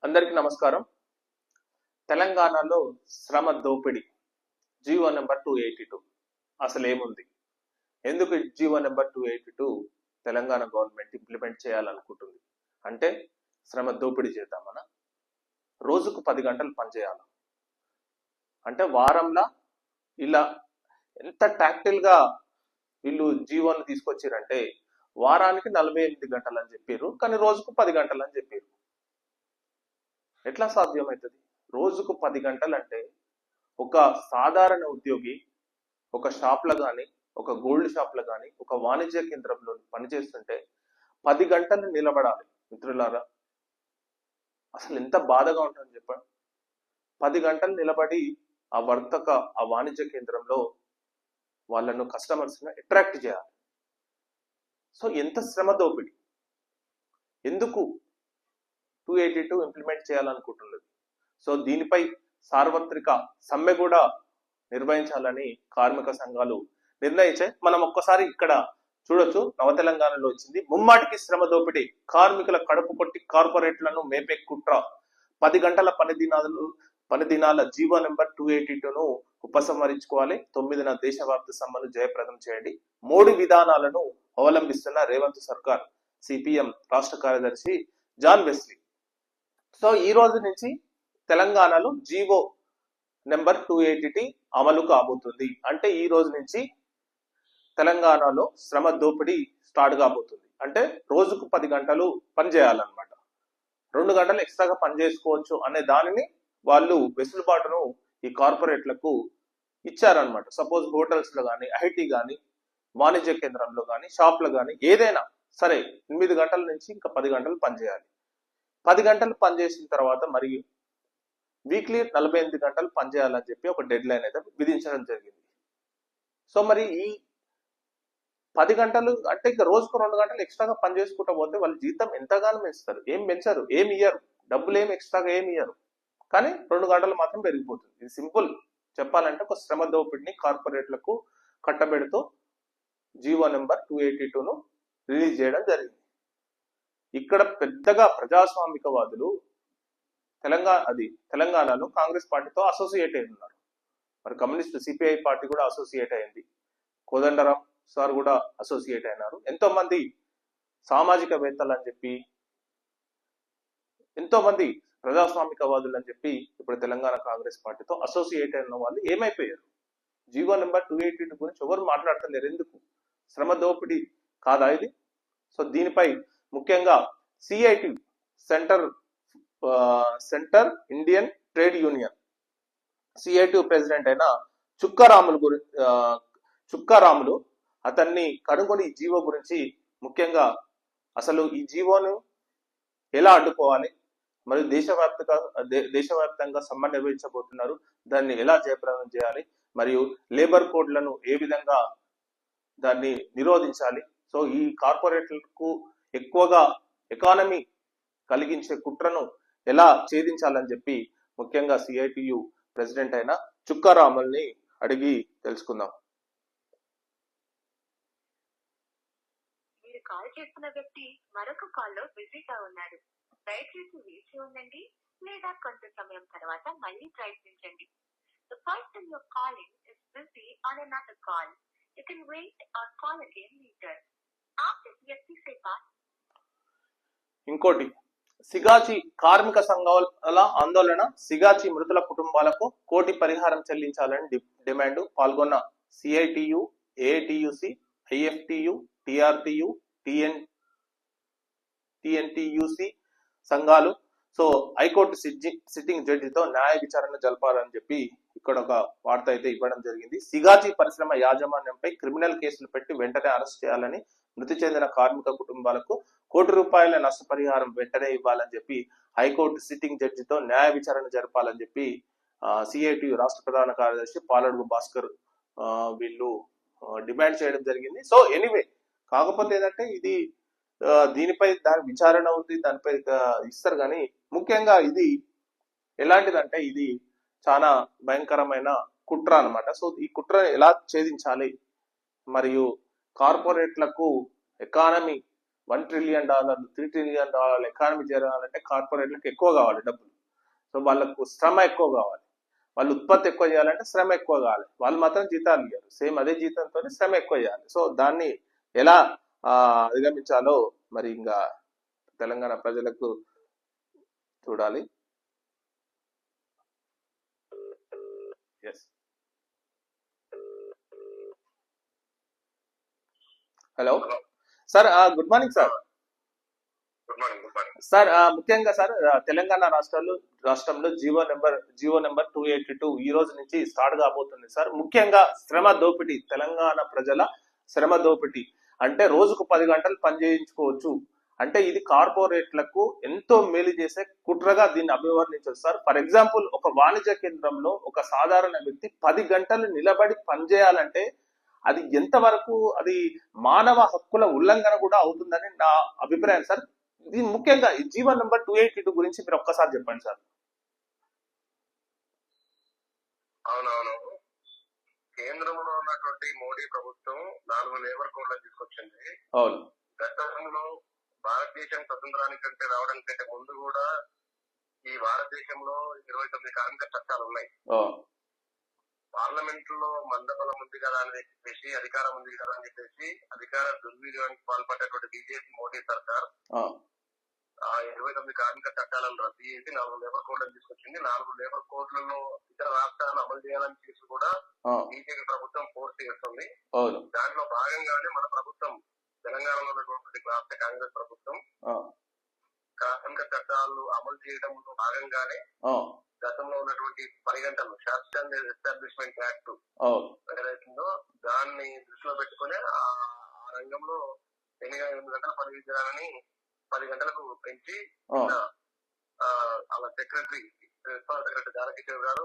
అందరికీ నమస్కారం. తెలంగాణలో శ్రమ దోపిడీ జీవో నెంబర్ 282 అసలు ఏముంది? ఎందుకు G O number 282 Telangana government implement చేయాలనుకుంటుంది? అంటే శ్రమ దోపిడీ చేద్దామనా? రోజుకు 10 గంటలు పనిచేయాలి అంటే వారంలో ఇలా ఎంత టాక్టిల్ గా వీళ్ళు జీవోని తీసుకొచ్చారంటే వారానికి 48 గంటలు అని చెప్పారు, కానీ రోజుకు 10 గంటలు అని చెప్పారు. ఎట్లా సాధ్యమవుతుంది? రోజుకు 10 గంటలు అంటే ఒక సాధారణ ఉద్యోగి ఒక షాప్లో కానీ, ఒక గోల్డ్ షాప్లో కానీ, ఒక వాణిజ్య కేంద్రంలో పనిచేస్తుంటే 10 గంటలు నిలబడాలి. మిత్రులారా, అసలు ఎంత బాధగా ఉంటుందని చెప్పండి. 10 గంటలు నిలబడి ఆ వాణిజ్య కేంద్రంలో వాళ్ళను కస్టమర్స్ అట్రాక్ట్ చేయాలి. సో ఎంత శ్రమ దోపిడి! ఎందుకు 282 ఇంప్లిమెంట్ చేయాలనుకుంటున్నది? సో దీనిపై సార్వత్రిక సమ్మె కూడా నిర్వహించాలని కార్మిక సంఘాలు నిర్ణయించాయి. మనం ఒక్కసారి ఇక్కడ చూడొచ్చు. నవ తెలంగాణలో వచ్చింది. ముమ్మాటికి శ్రమ దోపిడీ, కార్మికుల కడుపు కొట్టి కార్పొరేట్లను మేపే కుట్ర, 10 గంటల పని దినాల జీవో నెంబర్ 282ను ఉపసంహరించుకోవాలి. 9న దేశవ్యాప్త సమ్మెను జయప్రదం చేయండి. 3 విధానాలను అవలంబిస్తున్న రేవంత్ సర్కార్. సిపిఎం రాష్ట్ర కార్యదర్శి జాన్ వెస్లీ. సో ఈ రోజు నుంచి తెలంగాణలో జీవో నెంబర్ 280 అమలు కాబోతుంది. అంటే ఈ రోజు నుంచి తెలంగాణలో శ్రమ దోపిడీ స్టార్ట్ కాబోతుంది. అంటే రోజుకు 10 గంటలు పని చేయాలన్నమాట. 2 గంటలు ఎక్స్ట్రాగా పని చేసుకోవచ్చు అనే దానిని వాళ్ళు వెసులుబాటును ఈ కార్పొరేట్లకు ఇచ్చారనమాట. సపోజ్ హోటల్స్ లో కానీ, ఐటీ కానీ, వాణిజ్య కేంద్రంలో కానీ, షాప్లో కానీ, ఏదైనా సరే 8 గంటల నుంచి ఇంకా 10 గంటలు పనిచేయాలి. 10 గంటలు పనిచేసిన తర్వాత మరి వీక్లీ 48 గంటలు పనిచేయాలని చెప్పి ఒక డెడ్ లైన్ అయితే విధించడం జరిగింది. సో మరి ఈ 10 గంటలు అంటే ఇంకా రోజుకు 2 గంటలు ఎక్స్ట్రాగా పని చేసుకుంటూ పోతే వాళ్ళ జీతం ఎంతగానో పెంచుతారు. ఏం పెంచారు, ఏమి ఇయ్యరు, డబ్బులు ఏమి ఎక్స్ట్రాగా ఏమి ఇయ్యరు, కానీ 2 గంటలు మాత్రం పెరిగిపోతుంది. ఇది సింపుల్ చెప్పాలంటే ఒక శ్రమ దోపిడిని కార్పొరేట్లకు కట్టబెడుతూ జీవో నెంబర్ 282ను రిలీజ్ చేయడం జరిగింది. ఇక్కడ పెద్దగా ప్రజాస్వామికవాదులు తెలంగాణలో కాంగ్రెస్ పార్టీతో అసోసియేట్ అయి ఉన్నారు. మరి కమ్యూనిస్ట్ సిపిఐ పార్టీ కూడా అసోసియేట్ అయింది. కోదండరాం సార్ కూడా అసోసియేట్ అయినారు. ఎంతో మంది సామాజికవేత్తలు అని చెప్పి, ఎంతో మంది ప్రజాస్వామికవాదులు అని చెప్పి ఇప్పుడు తెలంగాణ కాంగ్రెస్ పార్టీతో అసోసియేట్ అయిన వాళ్ళు ఏమైపోయారు? జీవో నెంబర్ 282 గురించి ఎవరు మాట్లాడతలేరు. ఎందుకు? శ్రమ దోపిడీ కాదా ఇది? సో దీనిపై ముఖ్యంగా CIT centre Indian trade union CIT president అయిన చుక్కారాములు అతన్ని కనుగొని ఈ జీవో గురించి ముఖ్యంగా అసలు ఈ జీవోను ఎలా అడ్డుకోవాలి, మరియు దేశవ్యాప్తంగా సమ్మె నిర్వహించబోతున్నారు, దాన్ని ఎలా జయప్రదం చేయాలి, మరియు లేబర్ కోడ్లను ఏ విధంగా దాన్ని నిరోధించాలి, సో ఈ కార్పొరేట్లకు ఎక్కువగా ఎకానమీ కలిగించే కుట్రను ఎలా ఛేదించాలని చెప్పి ముఖ్యంగా సిఐటియు ప్రెసిడెంట్ అయిన చుక్కారాముల్ని అడిగి తెలుసుకుందాం. మీరు కాల్ చేస్తున్న వ్యక్తి మరొక కాల్లో బిజీగా ఉన్నారు. దయచేసి వేచి ఉండండి, లేదా కొంత సమయం తర్వాత మళ్ళీ ప్రయత్నించండి. The person you're calling is busy on another call. You can wait or call again later. आप इस व्यक्ति से बात. ఇంకోటి, సిగాచి కార్మిక సంఘాల ఆందోళన. సిగాచి మృతుల కుటుంబాలకు 1 కోటి పరిహారం చెల్లించాలని డిమాండ్. పాల్గొన్న సిఐటియు, ఏఐటియుసి, ఐఎఫ్టియు, టిఆర్టియు, టిఎన్టియుసి సంఘాలు సో హైకోర్టు సిట్టింగ్ జడ్జితో న్యాయ విచారణ జరపాలని చెప్పి ఇక్కడ ఒక వార్త అయితే ఇవ్వడం జరిగింది. సిగాచి పరిశ్రమ యాజమాన్యంపై క్రిమినల్ కేసులు పెట్టి వెంటనే అరెస్ట్ చేయాలని, మృతి చెందిన కార్మిక కుటుంబాలకు 1 కోటి రూపాయల నష్టపరిహారం వెంటనే ఇవ్వాలని చెప్పి హైకోర్టు సిట్టింగ్ జడ్జితో న్యాయ విచారణ జరపాలని చెప్పి సిఐటి రాష్ట్ర ప్రధాన కార్యదర్శి పాలడుగు భాస్కర్ వీళ్ళు డిమాండ్ చేయడం జరిగింది. సో ఎనీవే, కాకపోతే ఏంటంటే ఇది దీనిపై దాని విచారణ ఉంది, దానిపై ఇస్తారు. కానీ ముఖ్యంగా ఇది ఎలాంటిదంటే ఇది చాలా భయంకరమైన కుట్ర అన్నమాట. సో ఈ కుట్ర ఎలా ఛేదించాలి, మరియు కార్పొరేట్లకు ఎకానమీ $1 ట్రిలియన్ $3 ట్రిలియన్ ఎకానమీ జరగాలంటే కార్పొరేట్లకు ఎక్కువ కావాలి డబ్బులు. సో వాళ్ళకు శ్రమ ఎక్కువ కావాలి, వాళ్ళు ఉత్పత్తి ఎక్కువ చేయాలంటే శ్రమ ఎక్కువ కావాలి. వాళ్ళు మాత్రం జీతాలు ఇవ్వరు, సేమ్ అదే జీతంతో శ్రమ ఎక్కువ చేయాలి. సో దాన్ని ఎలా అధిగమించాలో మరి ఇంకా తెలంగాణ ప్రజలకు చూడాలి. Hello sir, good morning sir. Sir ముఖ్యంగా సార్ తెలంగాణ రాష్ట్రంలో జీవో నెంబర్ 282 ఈ రోజు నుంచి స్టార్ట్ కాబోతుంది సార్. ముఖ్యంగా శ్రమ దోపిడీ, తెలంగాణ ప్రజల శ్రమ దోపిడీ అంటే రోజుకు 10 గంటలు పని చేయించుకోవచ్చు అంటే ఇది కార్పొరేట్లకు ఎంతో మేలు చేసే కుట్రగా దీన్ని అభివర్ణించవచ్చు సార్. ఫర్ ఎగ్జాంపుల్, ఒక వాణిజ్య కేంద్రంలో ఒక సాధారణ వ్యక్తి 10 గంటలు నిలబడి పనిచేయాలంటే అది ఎంతవరకు అది మానవ హక్కుల ఉల్లంఘన కూడా అవుతుందని నా అభిప్రాయం సార్. దీని ముఖ్యంగా ఈ జీవో నెంబర్ 282 గురించి మీరు ఒక్కసారి చెప్పండి సార్. అవునవును, కేంద్రంలో ఉన్నటువంటి మోడీ ప్రభుత్వం 4 లేబర్ కోడ్లను తీసుకొచ్చింది. అవును, గతంలో భారతదేశం స్వతంత్రానికంటే రావడానికంటే ముందు కూడా ఈ భారతదేశంలో 29 కార్మిక చట్టాలు ఉన్నాయి. పార్లమెంట్ లో మందబలం ఉంది కదా అని చెప్పేసి, అధికారం ఉంది కదా అని చెప్పేసి అధికార దుర్వినియోగానికి పాల్పడేటువంటి బీజేపీ మోడీ సర్కార్ ఆ 29 కార్మిక చట్టాలను రద్దు చేసి 4 లేబర్ కోడ్లను తీసుకొచ్చింది. 4 లేబర్ కోడ్లలో ఇతర రాష్ట్రాలను అమలు చేయాలని చేసి కూడా బీజేపీ ప్రభుత్వం ఫోర్స్ చేస్తుంది. దాంట్లో భాగంగానే మన ప్రభుత్వం, తెలంగాణలో ఉన్నటువంటి రాష్ట్ర కాంగ్రెస్ ప్రభుత్వం కార్మిక చట్టాలు అమలు చేయడంలో భాగంగానే గతంలో ఉన్నటువంటి 10 గంటలు షార్ట్ స్టాండర్డ్ ఎస్టాబ్లిష్మెంట్ యాక్ట్ ఏదైతుందో దాన్ని దృష్టిలో పెట్టుకుని ఆ రంగంలో 8 గంటల పని విధానాన్ని 10 గంటలకు పెంచి అలా సెక్రటరీ దారకిషోర్ గారు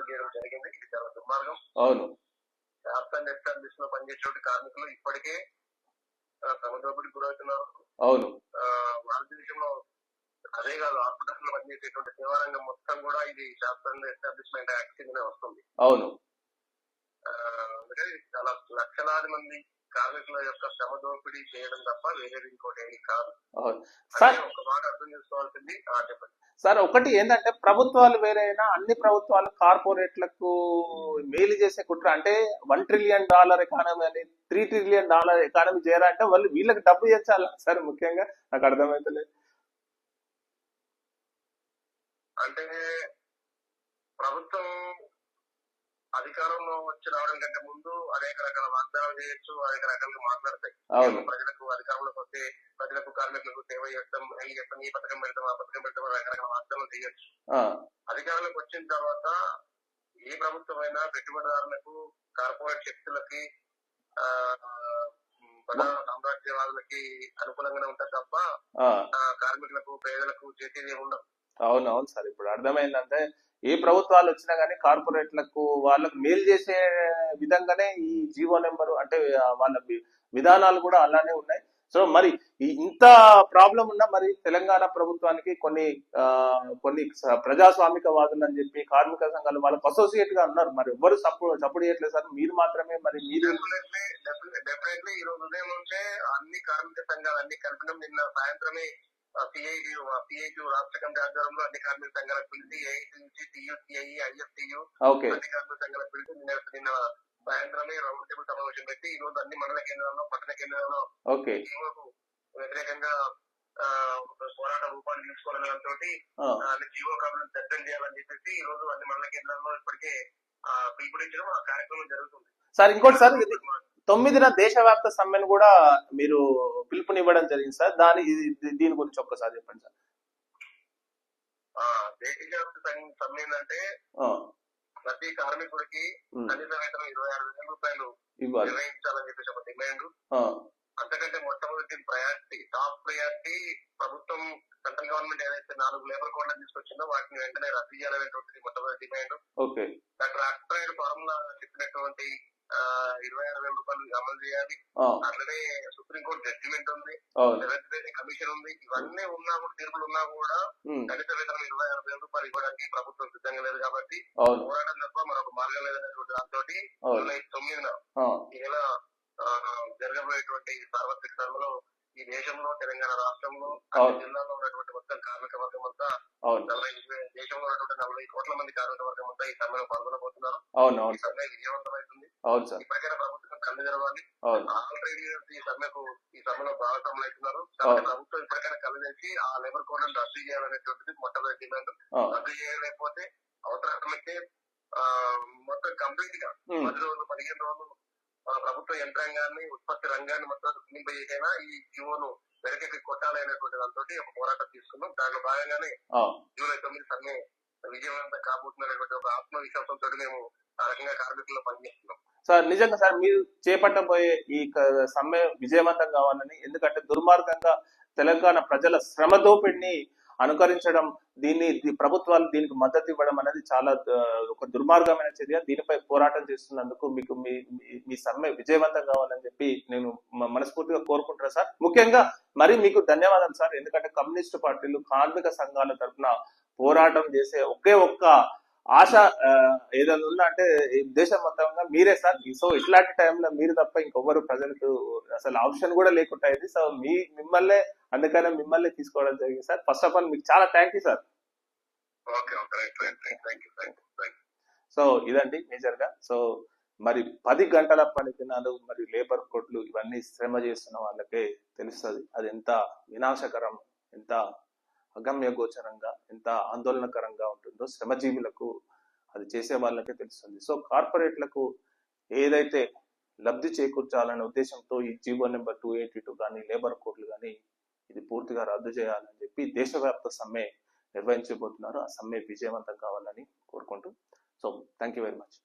చేయడం జరిగింది. ఇది చాలా దుర్మార్గం. షార్ట్ స్టాండర్డ్ ఎస్టాబ్లిష్ లో పనిచేసేటువంటి కార్మికులు ఇప్పటికే సముద్రపుడికి గురవుతున్నారు. భారతదేశంలో అదే కాదు, హాస్పిటల్ లో పనిచేసేటువంటి సేవారంగం మొత్తం కూడా ఇది షార్ట్ స్టాండర్డ్ ఎస్టాబ్లిష్మెంట్ యాక్ట్ కిందనే వస్తుంది. అందుకని చాలా లక్షలాది మంది కార్మికుల యొక్క శ్రమ దోపిడీ చేయడం తప్ప వేరేది ఇంకోటి ఏమి కాదు. ఒక మాట అర్థం చేసుకోవాల్సింది. చెప్పండి సార్. ఒకటి ఏంటంటే, ప్రభుత్వాలు వేరైనా అన్ని ప్రభుత్వాలు కార్పొరేట్లకు మేలు చేసే కుట్ర అంటే $1 ట్రిలియన్ ఎకానమీ అని $3 ట్రిలియన్ ఎకానమీ చేయాలంటే వాళ్ళు వీళ్ళకి డబ్బు ఇచ్చాలి సార్. ముఖ్యంగా నాకు అర్థమైతలేదు. అంటే ప్రభుత్వం అధికారంలో వచ్చి రావడం కంటే ముందు అనేక రకాల వాగ్దానాలు చేయొచ్చు, అనేక రకాలుగా మాట్లాడతాయి. ప్రజలకు అధికారంలోకి వస్తే ప్రజలకు కార్మికులకు సేవ చేస్తాం, ఈ పథకం పెడతాం, ఆ పథకం పెడతాం, రకరకాల వాగ్దానాలు చేయొచ్చు. అధికారంలోకి వచ్చిన తర్వాత ఏ ప్రభుత్వమైనా పెట్టుబడిదారులకు, కార్పొరేట్ శక్తులకి, సామ్రాజ్యవాదులకి అనుకూలంగానే ఉంటుంది తప్ప కార్మికులకు, పేదలకు చేసేది ఉండదు. అవునవును సార్. ఇప్పుడు అర్థమైందంటే ఏ ప్రభుత్వాలు వచ్చినా గానీ కార్పొరేట్లకు వాళ్ళకు మేలు చేసే విధంగానే ఈ జీవో నెంబరు అంటే వాళ్ళ విధానాలు కూడా అలానే ఉన్నాయి. సో మరి ఇంత ప్రాబ్లం ఉన్నా మరి తెలంగాణ ప్రభుత్వానికి కొన్ని ప్రజాస్వామిక వాదులు అని చెప్పి కార్మిక సంఘాలు వాళ్ళకు అసోసియేట్ గా ఉన్నారు. మరి ఎవరు సపోర్ట్ చేయట్లేదు సార్. మీరు మాత్రమే మరి మీరు డెఫినెట్లీ ఈ రోజు ఉదయం నుంచే అన్ని కార్మిక సంఘాలు అన్ని కలిపిన నిన్న సాయంత్రమే సిఐటి రాష్ట్ర కమిటీ ఆధ్వర్యంలో అన్ని కార్మిక సంఘాలకు పిలిచి ఏఐటి నుంచి టియుసిఐ, ఐఎఫ్టియు అన్ని కార్మిక సంఘాలకు పిలిచి నిన్న సాయంత్రమే రౌండ్ టేబుల్ సమావేశం పెట్టి ఈ రోజు అన్ని మండల కేంద్రాల్లో, పట్టణ కేంద్రాల్లో వ్యతిరేకంగా పోరాట రూపాన్ని తీసుకోవడంతో అన్ని జీవో కాపులను చట్టం చేయాలని చెప్పేసి ఈ రోజు అన్ని మండల కేంద్రాల్లో ఇప్పటికే పిలుపునిచ్చడం ఆ కార్యక్రమం జరుగుతుంది సార్. ఇంకోటి సార్, 9వ దేశవ్యాప్త సమ్మెను కూడా మీరు పిలుపునివ్వడం జరిగింది సార్. దీని గురించి ఒక్కసారి చెప్పండి సార్. దేశవ్యాప్త సమ్మె ఏంటంటే ప్రతి కార్మికుడికి కనీస వేతనం 26,000 రూపాయలు నిర్ణయించాలని చెప్పేసి ఒక డిమాండ్. అంతకంటే మొట్టమొదటి ప్రయారిటీ, టాప్ ప్రయారిటీ ప్రభుత్వం, సెంట్రల్ గవర్నమెంట్ ఏదైతే 4 లేబర్ కోడ్లను తీసుకొచ్చిందో వాటిని వెంటనే రద్దు చేయాలనేటువంటిది మొట్టమొదటి డిమాండ్. డాక్టర్ అక్బర్ ఫార్ములా చెప్పినటువంటి 26,000 రూపాయలు అమలు చేయాలి. అట్లనే సుప్రీంకోర్టు జడ్జిమెంట్ ఉంది, సెవెంత్ కమిషన్ ఉంది. ఇవన్నీ ఉన్నా కూడా, తీర్పులు ఉన్నా కూడా కనీస వేతనం 26,000 రూపాయలు ఇవ్వడానికి ప్రభుత్వం సిద్ధంగా లేదు. కాబట్టి పోరాటం తప్ప మరొక మార్గం లేదనేటువంటి దాంతో జూలై 9న ఈ నెల జరగబోయేటువంటి సార్వత్రిక సభలో ఈ దేశంలో తెలంగాణ రాష్ట్రంలో అవును. జిల్లాలో ఉన్నటువంటి మొత్తం కార్మిక వర్గం అంతా అవును. దేశంలో ఉన్నటువంటి 40 కోట్ల మంది కార్మిక వర్గం అంతా ఈ సమ్మెలో పాల్గొనబోతున్నారు. అవును. ఈ అవును సార్. సమ్మె విజయవంతమవుతుంది. అవును సార్. ఇప్పటికైనా ప్రభుత్వం కళ్ళు తెరవాలి. అవును. ఆల్రెడీ ఈ సమ్మెలో భాగస్వాములు అవుతున్నారు. అవును. ప్రభుత్వం ఇప్పటికైనా కళ్ళు తెచ్చి ఆ లేబర్ కోడ్లను రద్దు చేయాలనేటువంటిది మొట్టమొదటి డిమాండ్. అవును. రద్దు చేయలేకపోతే అవసరమైతే మొత్తం కంప్లీట్ గా 10 రోజులు 15 రోజులు ప్రభుత్వ యంత్రాంగాన్ని ఉత్పత్తి రంగాన్ని మొత్తం నింపేయకైనా ఈ జీవోను వెనకెక్కి కొట్టాలి అనేటువంటి దాంతో ఒక పోరాటం తీసుకున్నాం. దాంట్లో భాగంగానే జూలై 9 సమ్మె విజయవంతం కాబోతుంది అనేటువంటి ఒక ఆత్మవిశ్వాసంతో మేము ఆ రకంగా కార్మికుల్లో పనిచేస్తున్నాం. సార్ నిజంగా సార్ మీరు చేపట్టబోయే ఈ సమ్మె విజయవంతం కావాలని, ఎందుకంటే దుర్మార్గంగా తెలంగాణ ప్రజల శ్రమ దోపిడిని అనుకరించడం, ప్రభుత్వాలు దీనికి మద్దతు ఇవ్వడం అనేది చాలా ఒక దుర్మార్గమైన చర్య. దీనిపై పోరాటం చేస్తున్నందుకు మీకు మీ సమ్మె విజయవంతం కావాలని చెప్పి నేను మనస్ఫూర్తిగా కోరుకుంటున్నాను సార్. ముఖ్యంగా మరి మీకు ధన్యవాదాలు సార్. ఎందుకంటే కమ్యూనిస్టు పార్టీలు కార్మిక సంఘాల తరఫున పోరాటం చేసే ఒకే ఒక్క ఆశ ఏదైనా ఉందా అంటే దేశం మొత్తంగా మీరే సార్. సో ఇట్లాంటి టైంలో మీరు తప్ప ఇంకొవ్వరు ప్రజలకు అసలు ఆప్షన్ కూడా లేకుండా అయింది. సో మిమ్మల్నే అందుకనే మిమ్మల్ని తీసుకోవడం జరిగింది సార్. ఫస్ట్ ఆఫ్ ఆల్ మీకు చాలా థ్యాంక్ యూ సార్. సో ఇదండి మేజర్ గా. సో మరి 10 గంటల పని దినాలు మరి లేబర్ కోడ్లు ఇవన్నీ శ్రమ చేస్తున్న వాళ్ళకే తెలుస్తుంది అది ఎంత వినాశకరం, ఎంత అగమ్య గోచరంగా, ఎంత ఆందోళనకరంగా ఉంటుందో శ్రమజీవులకు, అది చేసే వాళ్ళకే తెలుస్తుంది. సో కార్పొరేట్లకు ఏదైతే లబ్ధి చేకూర్చాలనే ఉద్దేశంతో ఈ జీవో నెంబర్ 282 కానీ లేబర్ కోడ్లు కానీ ఇది పూర్తిగా రద్దు చేయాలని చెప్పి దేశవ్యాప్త సమ్మె నిర్వహించబోతున్నారు. ఆ సమ్మె విజయవంతం కావాలని కోరుకుంటూ, so thank you very much.